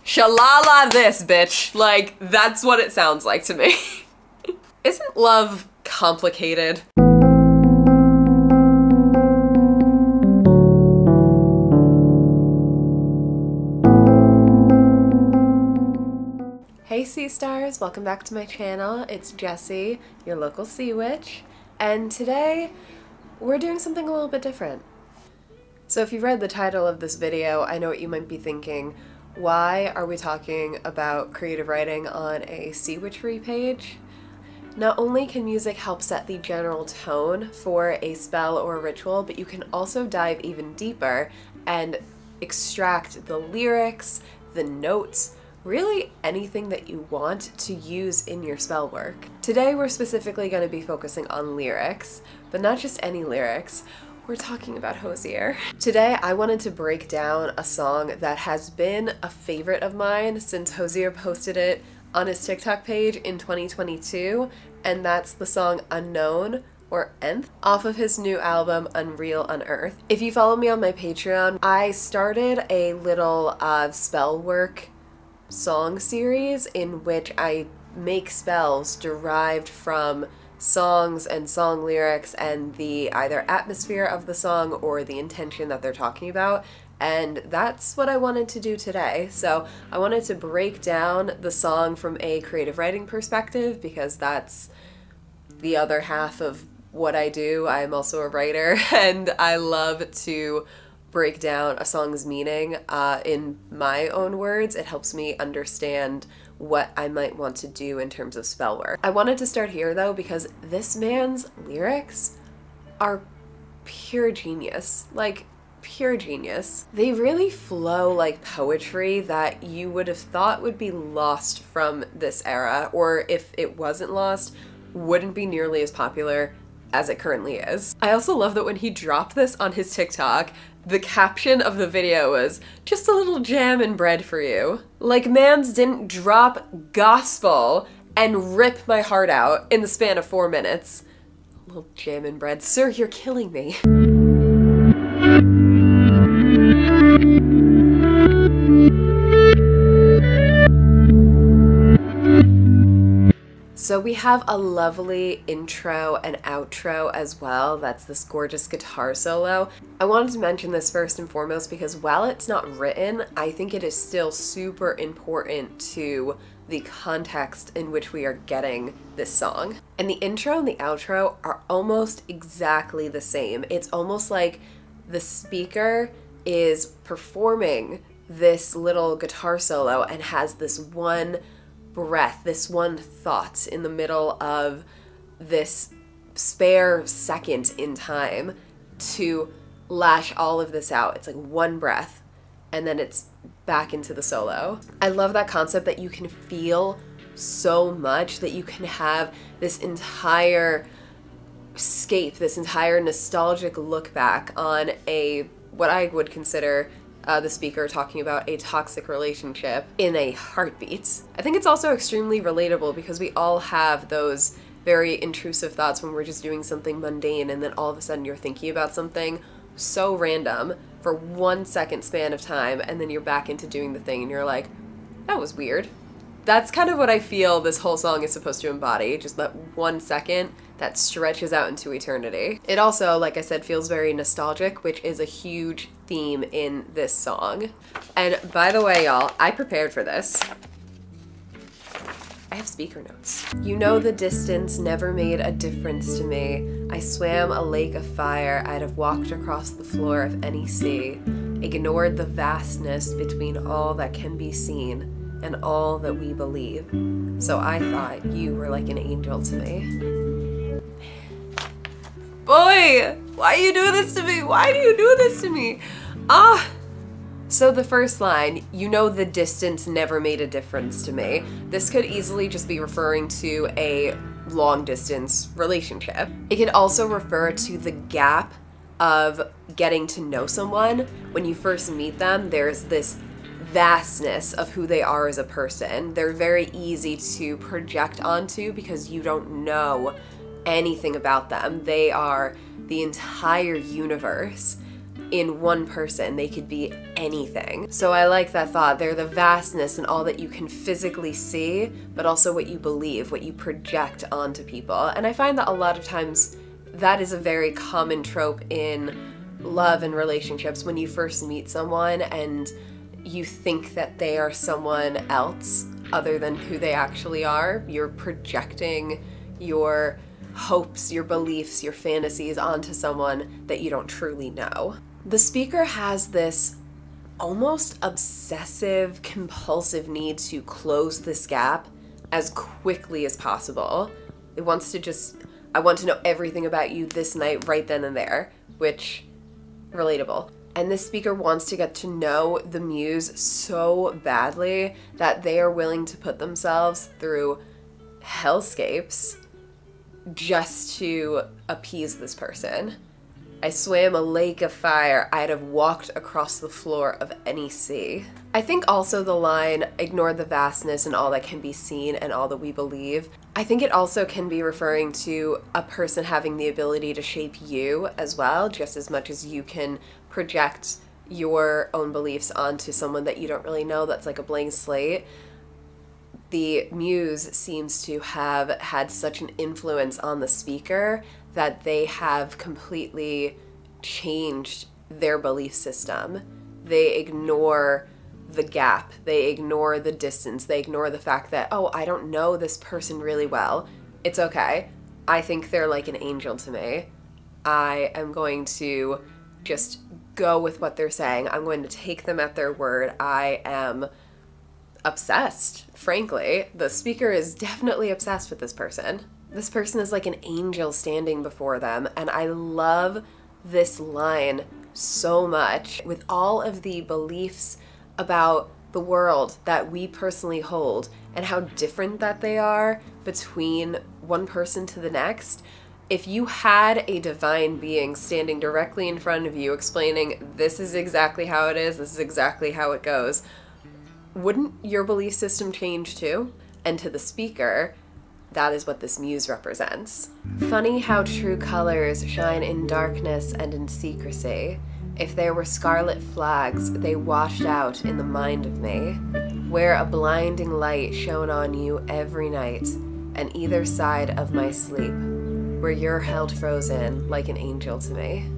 Shalala this, bitch. Like, that's what it sounds like to me. Isn't love complicated? Hey sea stars, welcome back to my channel. It's Jessie, your local sea witch, and today we're doing something a little bit different. So if you read the title of this video, I know what you might be thinking. Why are we talking about creative writing on a sea witchery page? Not only can music help set the general tone for a spell or a ritual, but you can also dive even deeper and extract the lyrics, the notes, really anything that you want to use in your spell work. Today we're specifically going to be focusing on lyrics, but not just any lyrics. We're talking about Hozier. Today I wanted to break down a song that has been a favorite of mine since Hozier posted it on his TikTok page in 2022, and that's the song Unknown, or Nth, off of his new album Unreal Unearthed. If you follow me on my Patreon, I started a little spell work song series in which I make spells derived from songs and song lyrics and the either atmosphere of the song or the intention that they're talking about, and that's what I wanted to do today. So I wanted to break down the song from a creative writing perspective because that's the other half of what I do. I'm also a writer and I love to break down a song's meaning in my own words. It helps me understand what I might want to do in terms of spell work. I wanted to start here though because this man's lyrics are pure genius. Like, pure genius. They really flow like poetry that you would have thought would be lost from this era, or if it wasn't lost, wouldn't be nearly as popular as it currently is. I also love that when he dropped this on his TikTok, the caption of the video was, "Just a little jam and bread for you." Like, mans didn't drop gospel and rip my heart out in the span of 4 minutes. A little jam and bread. Sir, you're killing me. So we have a lovely intro and outro as well. That's this gorgeous guitar solo. I wanted to mention this first and foremost because while it's not written, I think it is still super important to the context in which we are getting this song. And the intro and the outro are almost exactly the same. It's almost like the speaker is performing this little guitar solo and has this one breath, this one thought in the middle of this spare second in time to lash all of this out. It's like one breath and then it's back into the solo. I love that concept that you can feel so much, that you can have this entire escape, this entire nostalgic look back on what I would consider the speaker talking about a toxic relationship in a heartbeat. I think it's also extremely relatable because we all have those very intrusive thoughts when we're just doing something mundane and then all of a sudden you're thinking about something so random for 1 second span of time and then you're back into doing the thing and you're like, that was weird. That's kind of what I feel this whole song is supposed to embody, just that 1 second that stretches out into eternity. It also, like I said, feels very nostalgic, which is a huge theme in this song. And by the way, y'all, I prepared for this. I have speaker notes. You know the distance never made a difference to me. I swam a lake of fire, I'd have walked across the floor of any sea, ignored the vastness between all that can be seen and all that we believe. So I thought you were like an angel to me. Boy, why do you do this to me? Why do you do this to me? So the first line, you know the distance never made a difference to me. This could easily just be referring to a long distance relationship. It could also refer to the gap of getting to know someone. When you first meet them, there's this vastness of who they are as a person. They're very easy to project onto because you don't know anything about them. They are the entire universe. in one person. They could be anything. So I like that thought. They're the vastness and all that you can physically see, but also what you believe, what you project onto people. And I find that a lot of times that is a very common trope in love and relationships. When you first meet someone and you think that they are someone else other than who they actually are, you're projecting your hopes, your beliefs, your fantasies onto someone that you don't truly know. The speaker has this almost obsessive, compulsive need to close this gap as quickly as possible. It wants to just, I want to know everything about you this night, right then and there, which, relatable. And this speaker wants to get to know the muse so badly that they are willing to put themselves through hellscapes just to appease this person. I swam a lake of fire, I'd have walked across the floor of any sea. I think also the line, ignore the vastness and all that can be seen and all that we believe, I think it also can be referring to a person having the ability to shape you as well, just as much as you can project your own beliefs onto someone that you don't really know, that's like a blank slate. The muse seems to have had such an influence on the speaker that they have completely changed their belief system. They ignore the gap, they ignore the distance, they ignore the fact that, oh, I don't know this person really well. It's okay. I think they're like an angel to me. I am going to just go with what they're saying. I'm going to take them at their word. I am obsessed, frankly. The speaker is definitely obsessed with this person. This person is like an angel standing before them, and I love this line so much. With all of the beliefs about the world that we personally hold and how different that they are between one person to the next, if you had a divine being standing directly in front of you explaining, this is exactly how it is, this is exactly how it goes, wouldn't your belief system change too? And to the speaker, that is what this muse represents. Funny how true colors shine in darkness and in secrecy. If there were scarlet flags, they washed out in the mind of me, where a blinding light shone on you every night, and either side of my sleep, where you're held frozen like an angel to me.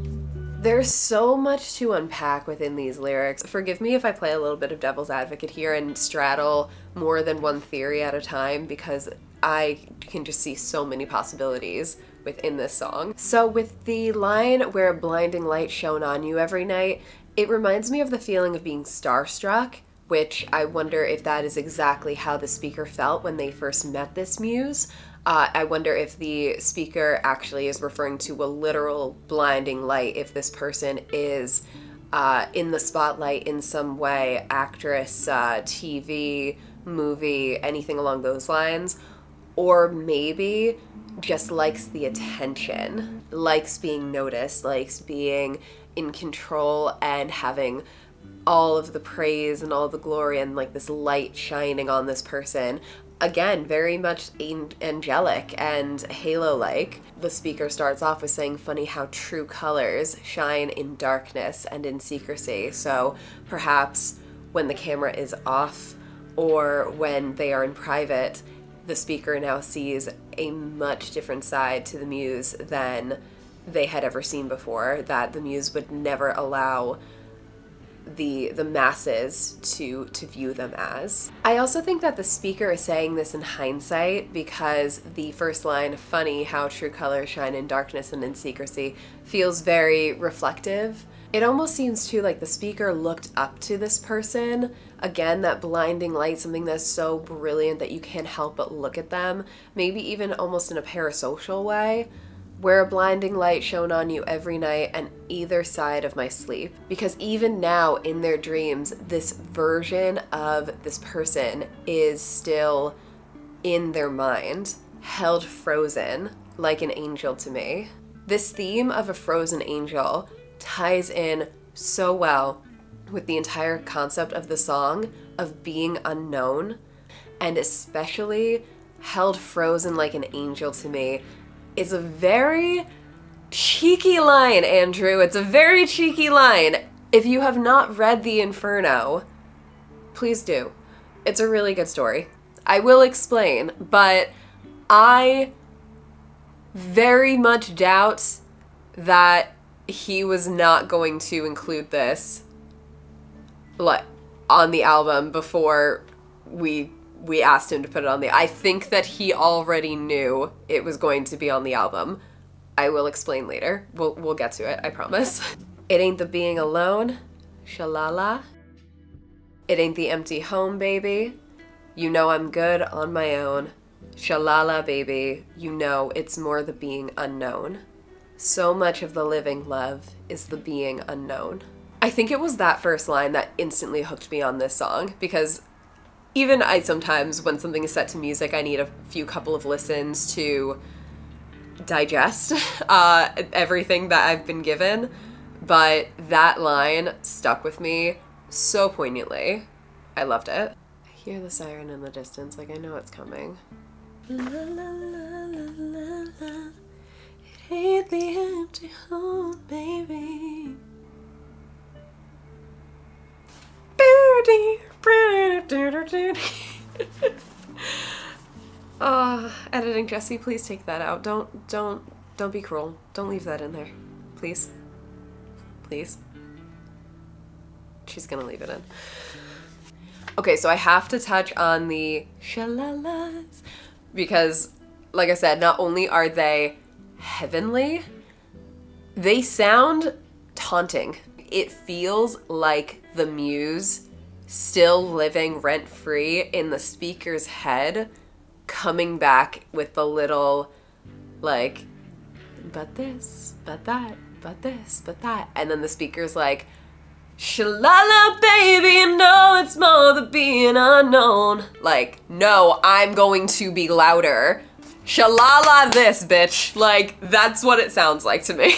There's so much to unpack within these lyrics. Forgive me if I play a little bit of devil's advocate here and straddle more than one theory at a time, because I can just see so many possibilities within this song. So with the line, where a blinding light shone on you every night, it reminds me of the feeling of being starstruck, which I wonder if that is exactly how the speaker felt when they first met this muse. I wonder if the speaker actually is referring to a literal blinding light, if this person is in the spotlight in some way, actress, TV, movie, anything along those lines, or maybe just likes the attention, likes being noticed, likes being in control and having all of the praise and all the glory and like this light shining on this person. Again, very much angelic and halo-like. The speaker starts off with saying, funny how true colors shine in darkness and in secrecy. So perhaps when the camera is off or when they are in private, the speaker now sees a much different side to the muse than they had ever seen before, that the muse would never allow the masses to view them as. I also think that the speaker is saying this in hindsight, because the first line, funny how true colors shine in darkness and in secrecy, feels very reflective. It almost seems too like the speaker looked up to this person. Again, that blinding light, something that's so brilliant that you can't help but look at them, maybe even almost in a parasocial way, where a blinding light shone on you every night and either side of my sleep. Because even now in their dreams, this version of this person is still in their mind, held frozen like an angel to me. This theme of a frozen angel ties in so well with the entire concept of the song of being unknown, and especially held frozen like an angel to me is a very Cheeky line, Andrew. It's a very cheeky line. If you have not read The Inferno, please do. It's a really good story. I will explain, but I very much doubt that he was not going to include this on the album before we asked him to put it on the... I think that he already knew it was going to be on the album. I will explain later. We'll get to it, I promise. It ain't the being alone, Shalala. It ain't the empty home, baby. You know I'm good on my own. Shalala, baby. You know it's more the being unknown. So much of the living, love, is the being unknown. I think it was that first line that instantly hooked me on this song, because even I sometimes, when something is set to music, I need a couple of listens to digest everything that I've been given, but that line stuck with me so poignantly. I loved it. I hear the siren in the distance, like I know it's coming. La, la, la, la, la, la. It ain't the empty home, baby. Editing Jesse, please take that out. Don't be cruel. Don't leave that in there. Please. Please. She's gonna leave it in. Okay, so I have to touch on the shalalas because, like I said, not only are they heavenly, they sound taunting. It feels like the muse still living rent-free in the speaker's head, coming back with the little, like, but this, but that, but this, but that. And then the speaker's like, Shalala, baby, you know it's more the being unknown. Like, no, I'm going to be louder. Shalala this, bitch. Like, that's what it sounds like to me.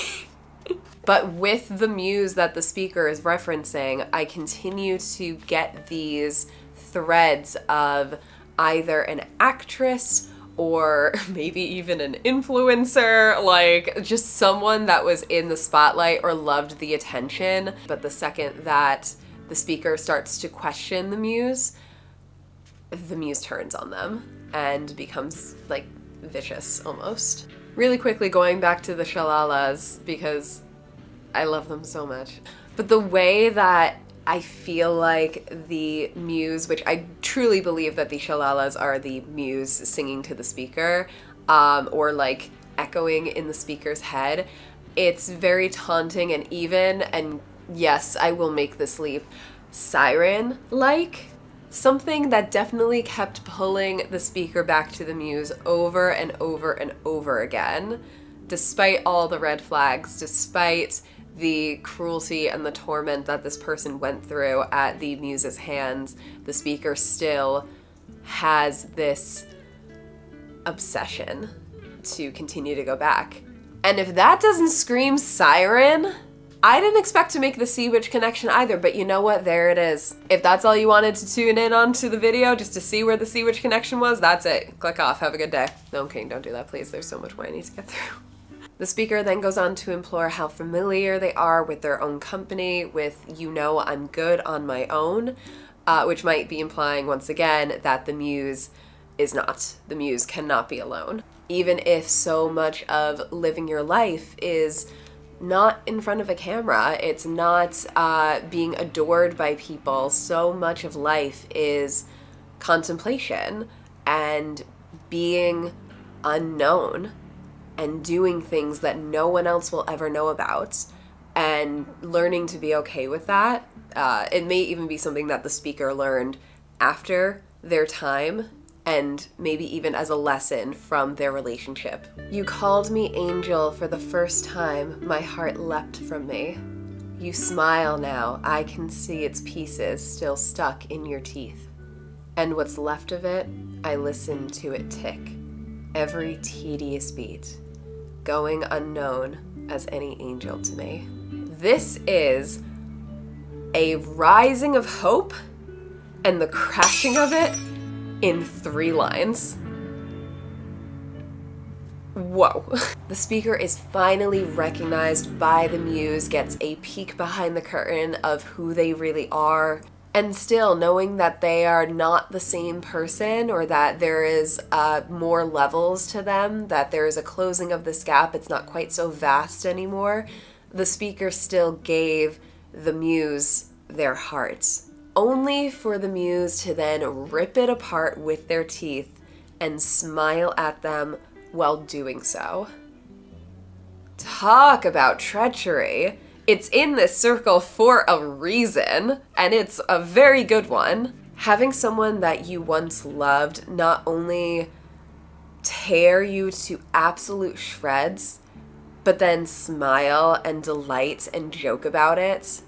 But with the muse that the speaker is referencing, I continue to get these threads of either an actress or maybe even an influencer, like just someone that was in the spotlight or loved the attention. But the second that the speaker starts to question the muse turns on them and becomes like vicious almost. Really quickly going back to the Shalalas because I love them so much. But the way that I feel like the muse, which I truly believe that the Shalalas are the muse singing to the speaker, or like echoing in the speaker's head, it's very taunting and even, and yes, I will make this leap, siren-like. Something that definitely kept pulling the speaker back to the muse over and over and over again, despite all the red flags, despite the cruelty and the torment that this person went through at the muse's hands. The speaker still has this obsession to continue to go back. And if that doesn't scream siren, I didn't expect to make the Sea Witch connection either, but you know what? There it is. If that's all you wanted to tune in on to the video, just to see where the Sea Witch connection was, that's it. Click off. Have a good day. No, I'm kidding. Don't do that, please. There's so much more I need to get through. The speaker then goes on to implore how familiar they are with their own company, with, you know, I'm good on my own, which might be implying once again that the muse is not. The muse cannot be alone. Even if so much of living your life is not in front of a camera, it's not being adored by people, so much of life is contemplation and being unknown and doing things that no one else will ever know about and learning to be okay with that. It may even be something that the speaker learned after their time and maybe even as a lesson from their relationship. You called me angel for the first time, my heart leapt from me. You smile now, I can see its pieces still stuck in your teeth. And what's left of it, I listen to it tick, every tedious beat, going unknown as any angel to me. This is a rising of hope and the crashing of it in 3 lines. Whoa. The speaker is finally recognized by the muse, gets a peek behind the curtain of who they really are, and still knowing that they are not the same person, or that there is more levels to them, that there is a closing of this gap, it's not quite so vast anymore, the speaker still gave the muse their hearts, only for the muse to then rip it apart with their teeth and smile at them while doing so. Talk about treachery. It's in this circle for a reason, and it's a very good one. Having someone that you once loved not only tear you to absolute shreds, but then smile and delight and joke about it.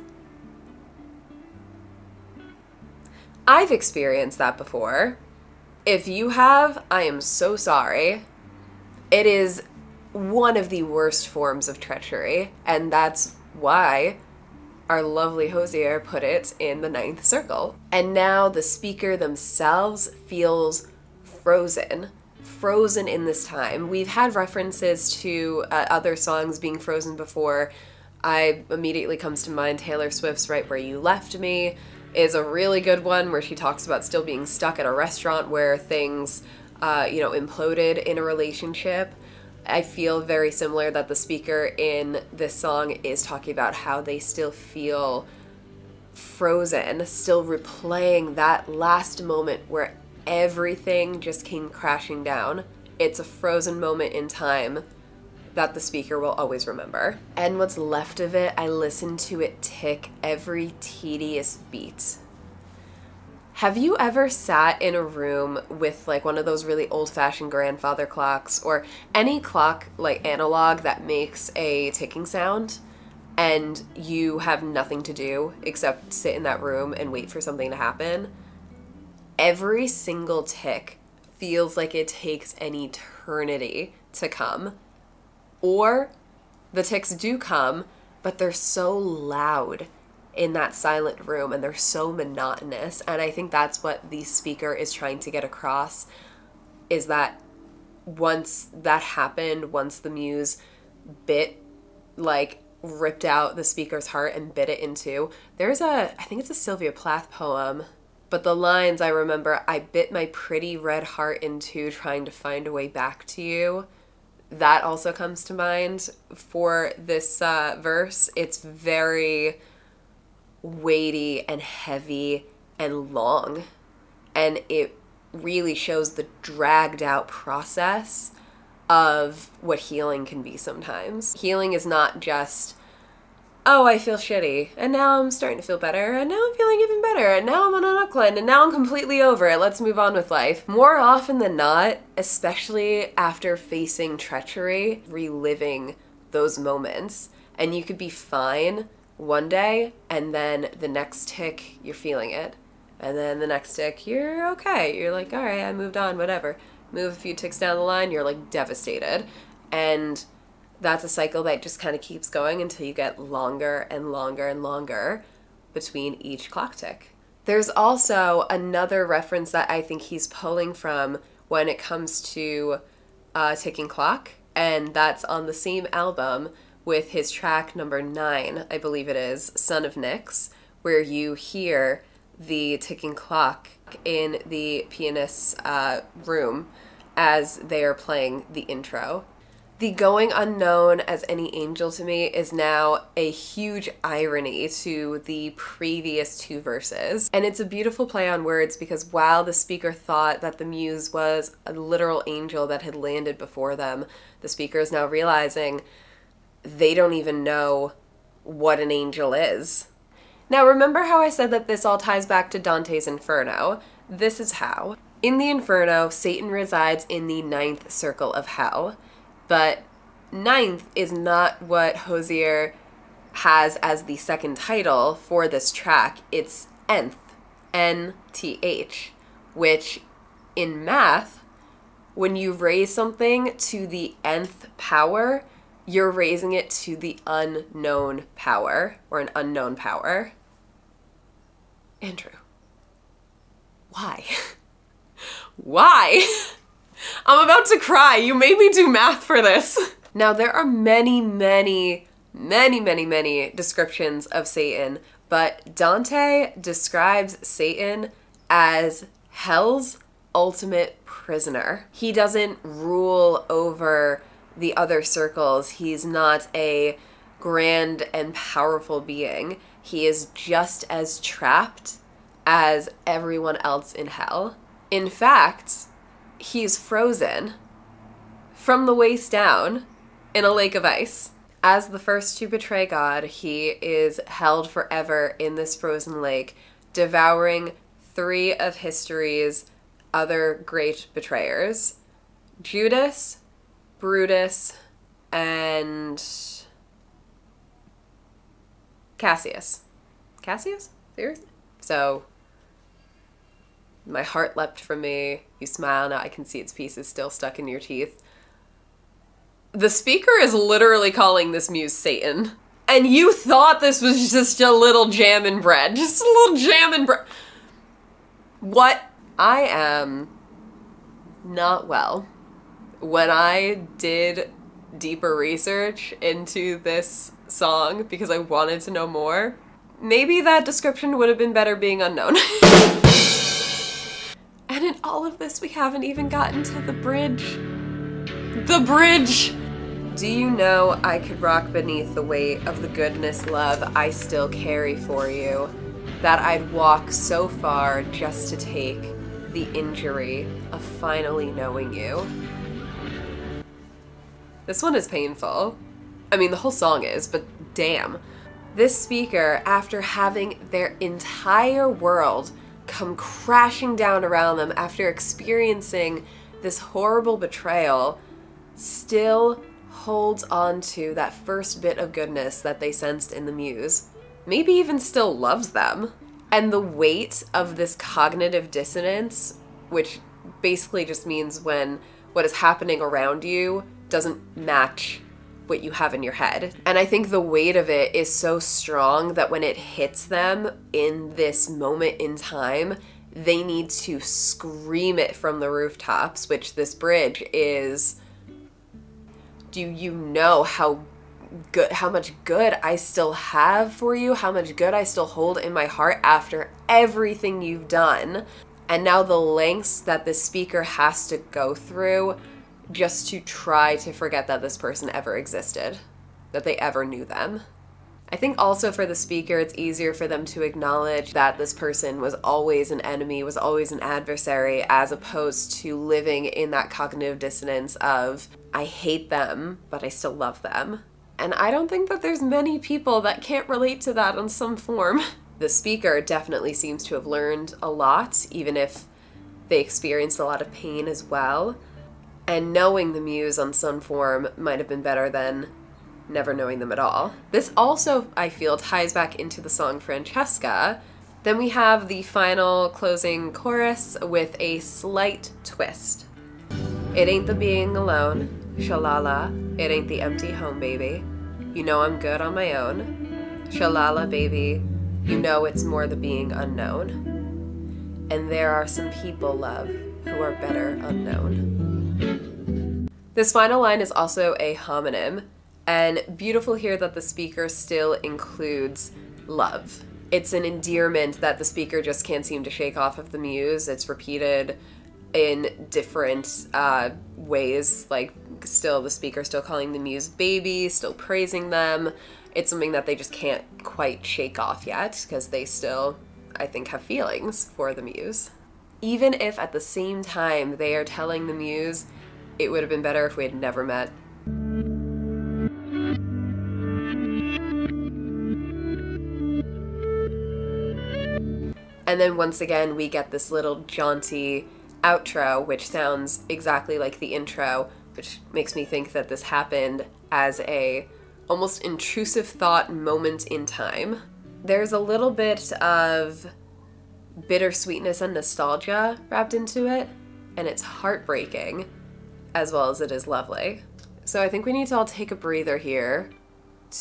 I've experienced that before. If you have, I am so sorry. It is one of the worst forms of treachery, and that's why our lovely Hozier put it in the 9th circle. And now the speaker themselves feels frozen in this time. We've had references to other songs being frozen before. Immediately comes to mind Taylor Swift's Right Where You Left Me is a really good one, where she talks about still being stuck at a restaurant where things imploded in a relationship. I feel very similar that the speaker in this song is talking about how they still feel frozen, still replaying that last moment where everything just came crashing down. It's a frozen moment in time that the speaker will always remember. And what's left of it, I listen to it tick every tedious beat. Have you ever sat in a room with like one of those really old-fashioned grandfather clocks, or any clock like analog that makes a ticking sound, and you have nothing to do except sit in that room and wait for something to happen? Every single tick feels like it takes an eternity to come. Or the ticks do come, but they're so loud in that silent room, and they're so monotonous. And I think that's what the speaker is trying to get across, is that once that happened, once the muse ripped out the speaker's heart and bit it in two. I think it's a Sylvia Plath poem, but the lines I remember, I bit my pretty red heart in two trying to find a way back to you. That also comes to mind for this verse. It's very weighty and heavy and long, and it really shows the dragged out process of what healing can be sometimes. Healing is not just, oh, I feel shitty, and now I'm starting to feel better, and now I'm feeling even better, and now I'm on an upline, and now I'm completely over it, let's move on with life. More often than not, especially after facing treachery, reliving those moments, and you could be fine one day, and then the next tick, you're feeling it. And then the next tick, you're okay. You're like, all right, I moved on, whatever. Move a few ticks down the line, you're like devastated. And that's a cycle that just kind of keeps going until you get longer and longer and longer between each clock tick. There's also another reference that I think he's pulling from when it comes to ticking clock, and that's on the same album with his track number 9, I believe it is, Son of Nyx, where you hear the ticking clock in the pianist's room as they are playing the intro. The going unknown as any angel to me is now a huge irony to the previous 2 verses. And it's a beautiful play on words, because while the speaker thought that the muse was a literal angel that had landed before them, the speaker is now realizing they don't even know what an angel is. Now, remember how I said that this all ties back to Dante's Inferno? This is how. In the Inferno, Satan resides in the 9th circle of hell, but 9th is not what Hozier has as the second title for this track. It's nth, NTH, which in math, when you raise something to the nth power, you're raising it to the unknown power, or an unknown power. Andrew, why? Why? I'm about to cry. You made me do math for this. Now, there are many descriptions of Satan, but Dante describes Satan as hell's ultimate prisoner. He doesn't rule over the other circles. He's not a grand and powerful being. He is just as trapped as everyone else in hell. In fact, he's frozen from the waist down in a lake of ice. As the first to betray God, he is held forever in this frozen lake, devouring 3 of history's other great betrayers: Judas, Brutus, and Cassius. Cassius? Seriously? So, my heart leapt from me. You smile, now I can see its pieces still stuck in your teeth. The speaker is literally calling this muse Satan. And you thought this was just a little jam and bread. Just a little jam and bread. What? I am not well. When I did deeper research into this song because I wanted to know more, maybe that description would have been better being unknown. And in all of this, we haven't even gotten to the bridge. The bridge! Do you know I could rock beneath the weight of the goodness, love I still carry for you, that I'd walk so far just to take the injury of finally knowing you. This one is painful. I mean, the whole song is, but damn. This speaker, after having their entire world come crashing down around them after experiencing this horrible betrayal, still holds on to that first bit of goodness that they sensed in the muse. Maybe even still loves them. And the weight of this cognitive dissonance, which basically just means when what is happening around you doesn't match what you have in your head. And I think the weight of it is so strong that when it hits them in this moment in time, they need to scream it from the rooftops, which this bridge is. Do you know how much good I still have for you, how much good I still hold in my heart after everything you've done? And now the lengths that this speaker has to go through just to try to forget that this person ever existed, that they ever knew them. I think also for the speaker, it's easier for them to acknowledge that this person was always an enemy, was always an adversary, as opposed to living in that cognitive dissonance of, I hate them, but I still love them. And I don't think that there's many people that can't relate to that in some form. The speaker definitely seems to have learned a lot, even if they experienced a lot of pain as well. And knowing the muse on some form might have been better than never knowing them at all. This also, I feel, ties back into the song Francesca. Then we have the final closing chorus with a slight twist. It ain't the being alone, Shalala, it ain't the empty home, baby. You know I'm good on my own. Shalala, baby, you know it's more the being unknown. And there are some people, love, who are better unknown. This final line is also a homonym, and beautiful here that the speaker still includes love. It's an endearment that the speaker just can't seem to shake off of the muse. It's repeated in different ways, like still the speaker still calling the muse baby, still praising them. It's something that they just can't quite shake off yet, because they still, I think, have feelings for the muse. Even if at the same time they are telling the muse, it would have been better if we had never met. And then once again, we get this little jaunty outro, which sounds exactly like the intro, which makes me think that this happened as a almost intrusive thought moment in time. There's a little bit of bittersweetness and nostalgia wrapped into it, and it's heartbreaking as well as it is lovely. So I think we need to all take a breather here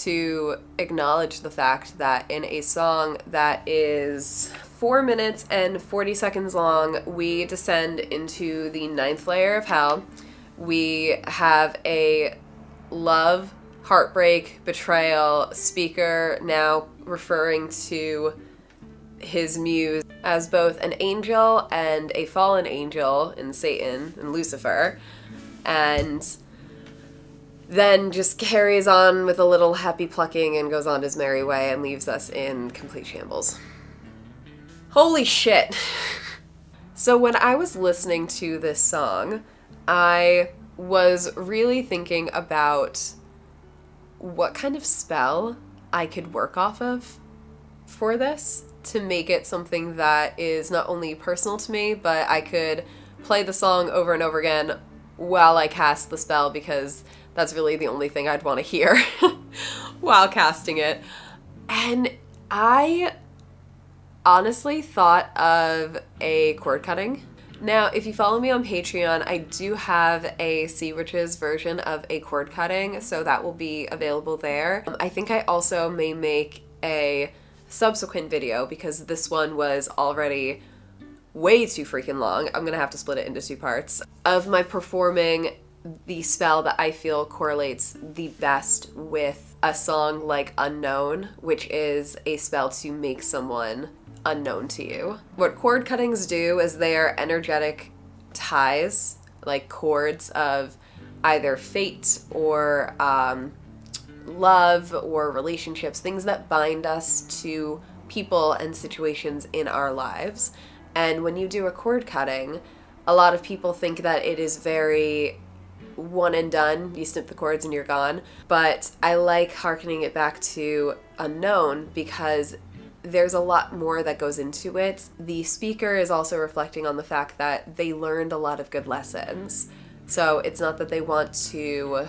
to acknowledge the fact that in a song that is 4 minutes and 40 seconds long, we descend into the 9th layer of hell. We have a love, heartbreak, betrayal speaker now referring to his muse as both an angel and a fallen angel in Satan and Lucifer, and then just carries on with a little happy plucking and goes on his merry way and leaves us in complete shambles. Holy shit. So when I was listening to this song, I was really thinking about what kind of spell I could work off of for this to make it something that is not only personal to me, but I could play the song over and over again while I cast the spell, because that's really the only thing I'd want to hear while casting it. And I honestly thought of a cord cutting. Now, if you follow me on Patreon, I do have a Sea Witches version of a cord cutting, so that will be available there. I think I also may make a subsequent video, because this one was already way too freaking long. I'm gonna have to split it into 2 parts, of my performing the spell that I feel correlates the best with a song like Unknown, which is a spell to make someone unknown to you. What cord cuttings do is they are energetic ties, like cords of either fate or love or relationships, things that bind us to people and situations in our lives. And when you do a cord cutting, a lot of people think that it is very one and done. You snip the cords and you're gone. But I like hearkening it back to Unknown because there's a lot more that goes into it. The speaker is also reflecting on the fact that they learned a lot of good lessons. So it's not that they want to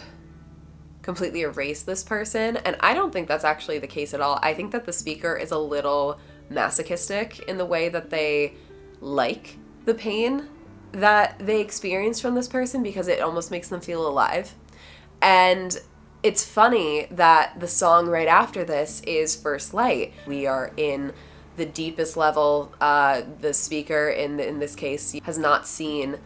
completely erase this person, and I don't think that's actually the case at all. I think that the speaker is a little masochistic in the way that they like the pain that they experience from this person, because it almost makes them feel alive. And it's funny that the song right after this is First Light. We are in the deepest level. The speaker in this case has not seen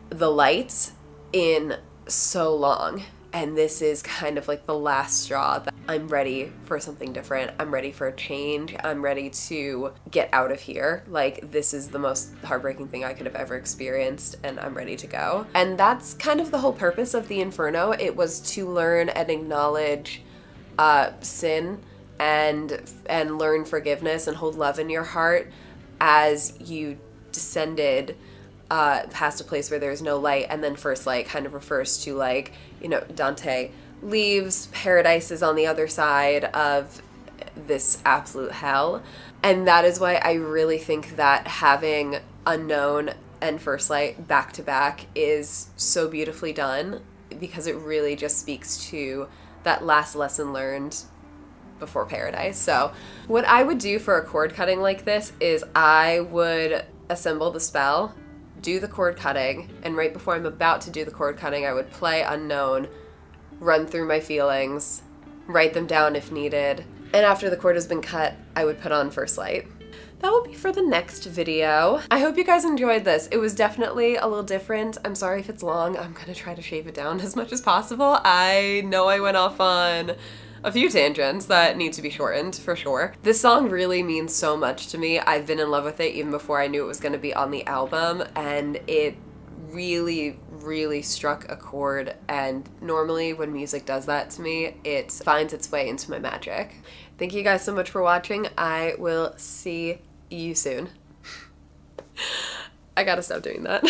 the light in so long. And this is kind of like the last straw that I'm ready for something different. I'm ready for a change. I'm ready to get out of here. Like, this is the most heartbreaking thing I could have ever experienced, and I'm ready to go. And that's kind of the whole purpose of the Inferno. It was to learn and acknowledge sin and learn forgiveness and hold love in your heart as you descended past a place where there's no light. And then First Light kind of refers to, like, you know, Dante leaves, paradise is on the other side of this absolute hell. And that is why I really think that having Unknown and First Light back to back is so beautifully done, because it really just speaks to that last lesson learned before paradise. So what I would do for a cord cutting like this is I would assemble the spell, do the cord cutting, and right before I'm about to do the cord cutting, I would play Unknown, run through my feelings, write them down if needed, and after the cord has been cut, I would put on First Light. That will be for the next video. I hope you guys enjoyed this. It was definitely a little different. I'm sorry if it's long. I'm gonna try to shave it down as much as possible. I know I went off on a few tangents that need to be shortened, for sure. This song really means so much to me. I've been in love with it even before I knew it was going to be on the album, and it really, really struck a chord. And normally when music does that to me, it finds its way into my magic. Thank you guys so much for watching. I will see you soon. I gotta stop doing that.